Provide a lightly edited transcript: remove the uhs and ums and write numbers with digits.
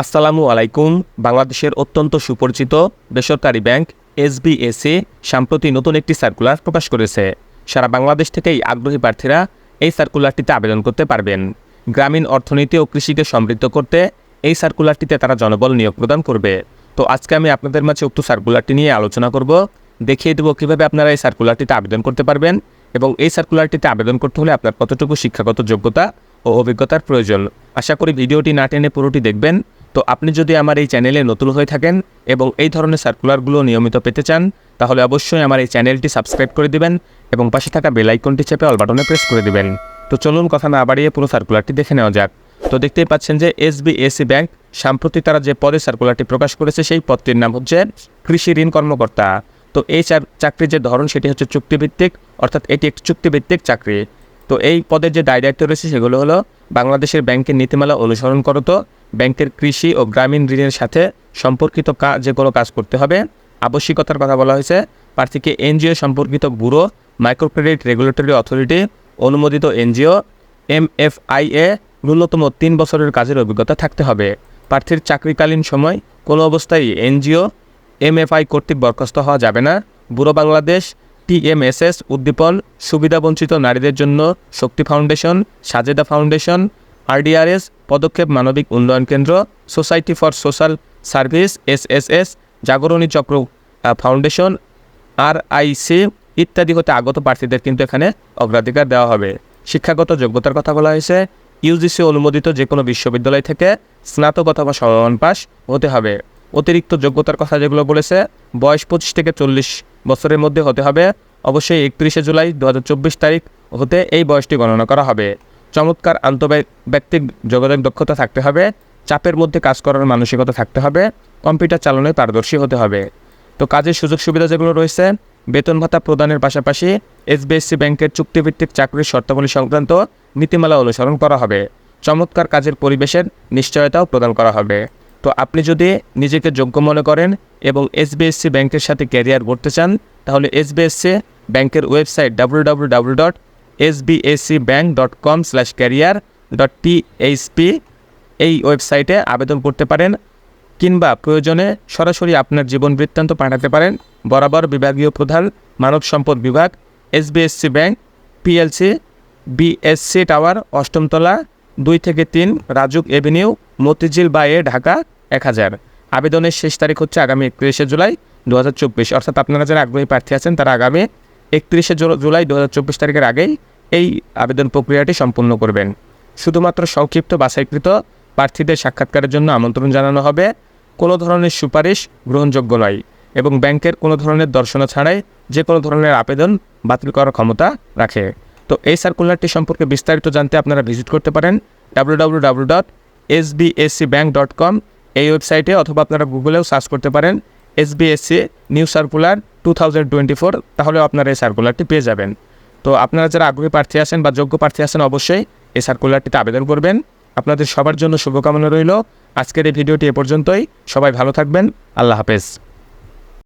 আসসালামু আলাইকুম। বাংলাদেশের অত্যন্ত সুপরিচিত বেসরকারি ব্যাংক এসবিএসি সম্প্রতি নতুন একটি সার্কুলার প্রকাশ করেছে। সারা বাংলাদেশ থেকেই আগ্রহী প্রার্থীরা এই সার্কুলারটিতে আবেদন করতে পারবেন। গ্রামীণ অর্থনীতি ও কৃষিকে সমৃদ্ধ করতে এই সার্কুলারটিতে তারা জনবল নিয়োগ প্রদান করবে। তো আজকে আমি আপনাদের মাঝে উক্ত সার্কুলারটি নিয়ে আলোচনা করব, দেখিয়ে দেবো কীভাবে আপনারা এই সার্কুলারটিতে আবেদন করতে পারবেন এবং এই সার্কুলারটিতে আবেদন করতে হলে আপনার কতটুকু শিক্ষাগত যোগ্যতা ও অভিজ্ঞতার প্রয়োজন। আশা করি ভিডিওটি না টেনে পুরোটি দেখবেন। তো আপনি যদি আমার এই চ্যানেলে নতুন হয়ে থাকেন এবং এই ধরনের সার্কুলারগুলো নিয়মিত পেতে চান, তাহলে অবশ্যই আমার এই চ্যানেলটি সাবস্ক্রাইব করে দিবেন এবং পাশে থাকা বেল আইকনটি চেপে অল বাটনে প্রেস করে দিবেন। তো চলুন কথা না বাড়িয়ে পুরো সার্কুলারটি দেখে নেওয়া যাক। তো দেখতেই পাচ্ছেন যে এসবিএসি ব্যাংক সাম্প্রতি তারা যে পদে সার্কুলারটি প্রকাশ করেছে সেই পদটির নাম হচ্ছে কৃষি ঋণ কর্মকর্তা। তো এই চাকরির যে ধরন সেটি হচ্ছে চুক্তিভিত্তিক, অর্থাৎ এটি একটি চুক্তিভিত্তিক চাকরি। তো এই পদের যে দায়িত্ব রয়েছে সেগুলো হলো বাংলাদেশের ব্যাংকের নীতিমালা অনুসরণ করত, ব্যাংকের কৃষি ও গ্রামীণ ঋণের সাথে সম্পর্কিত যে কোনো কাজ করতে হবে। আবশ্যিকতার কথা বলা হয়েছে প্রার্থীকে এনজিও সম্পর্কিত bureau, micro credit regulatory authority অনুমোদিত এনজিও, এমএফআইএ ন্যূনতম 3 বছরের কাজের অভিজ্ঞতা থাকতে হবে। প্রার্থীর চাকরিকালীন সময় কোনো অবস্থায় এনজিও, এমএফআই কর্তৃক বরখাস্ত হওয়া যাবে না। ব্যুরো বাংলাদেশ, টিএমএসএস, উদ্দীপন, সুবিধাবঞ্চিত নারীদের জন্য Shakti foundation, Sajeda foundation, RDRS, Padakhep Manabik Unnayan Kendra, society for social service SSS, Jagorani Chakra foundation, RIC ইত্যাদি হতে আগত প্রার্থীদের কিন্তু এখানে অগ্রাধিকার দেওয়া হবে। শিক্ষাগত যোগ্যতার কথা বলা হয়েছে ইউজিসি অনুমোদিত যে কোনো বিশ্ববিদ্যালয় থেকে স্নাতক অথবা সমমান পাস হতে হবে। অতিরিক্ত যোগ্যতার কথা যেগুলো বলেছে, বয়স 25 থেকে 40 বছরের মধ্যে হতে হবে। অবশ্যই 31শে জুলাই 2024 তারিখ হতে এই বয়সটি গণনা করা হবে। চমৎকার আন্তঃব্যক্তিক যোগাযোগ দক্ষতা থাকতে হবে। চাপের মধ্যে কাজ করার মানসিকতা থাকতে হবে। কম্পিউটার চালনায় পারদর্শী হতে হবে। তো কাজের সুযোগ সুবিধা যেগুলো রয়েছে, বেতন ভাতা প্রদানের পাশাপাশি এসবিএসসি ব্যাংকের চুক্তিভিত্তিক চাকরির শর্তাবলী সংক্রান্ত নীতিমালা অনুসরণ করা হবে। চমৎকার কাজের পরিবেশের নিশ্চয়তাও প্রদান করা হবে। তো আপনি যদি নিজেকে যোগ্য মনে করেন এবং এসবিএসসি ব্যাংকের সাথে ক্যারিয়ার গড়তে চান, তাহলে এসবিএসসি ব্যাংকের ওয়েবসাইট www.sbscbank.com/career.thp এই ওয়েবসাইটে আবেদন করতে পারেন, কিংবা প্রয়োজনে সরাসরি আপনার জীবন বৃত্তান্ত পাঠাতে পারেন বরাবর বিভাগীয় প্রধান, মানব সম্পদ বিভাগ, SBSC bank PLC, BSC tower, 8ম তলা, 2 থেকে 3 রাজুক এভিনিউ, মতিঝিল বায়ে, ঢাকা 1000। আবেদনের শেষ তারিখ হচ্ছে আগামী 31শে জুলাই 2024। অর্থাৎ আপনারা যারা আগ্রহী প্রার্থী আছেন তারা আগামী 31শে জুলাই 2024 তারিখের আগেই এই আবেদন প্রক্রিয়াটি সম্পূর্ণ করবেন। শুধুমাত্র সংক্ষিপ্ত বাছাইকৃত প্রার্থীদের সাক্ষাৎকারের জন্য আমন্ত্রণ জানানো হবে। কোনো ধরনের সুপারিশ গ্রহণযোগ্য নয় এবং ব্যাংকের কোনো ধরনের দর্শনা ছাড়াই যে কোনো ধরনের আবেদন বাতিল করার ক্ষমতা রাখে। তো এই সার্কুলারটি সম্পর্কে বিস্তারিত জানতে আপনারা ভিজিট করতে পারেন www.sbscbank.com এই ওয়েবসাইটে, অথবা আপনারা গুগলেও সার্চ করতে পারেন এসবিএসসি নিউ সার্কুলার 2024, তাহলেও আপনারা এই সার্কুলারটি পেয়ে যাবেন। তো আপনারা যারা আগ্রহী প্রার্থী আছেন বা যোগ্য প্রার্থী আছেন অবশ্যই এই সার্কুলারটিতে আবেদন করবেন। আপনাদের সবার জন্য শুভকামনা রইল। আজকের এই ভিডিওটি এ পর্যন্তই। সবাই ভালো থাকবেন। আল্লাহ হাফেজ।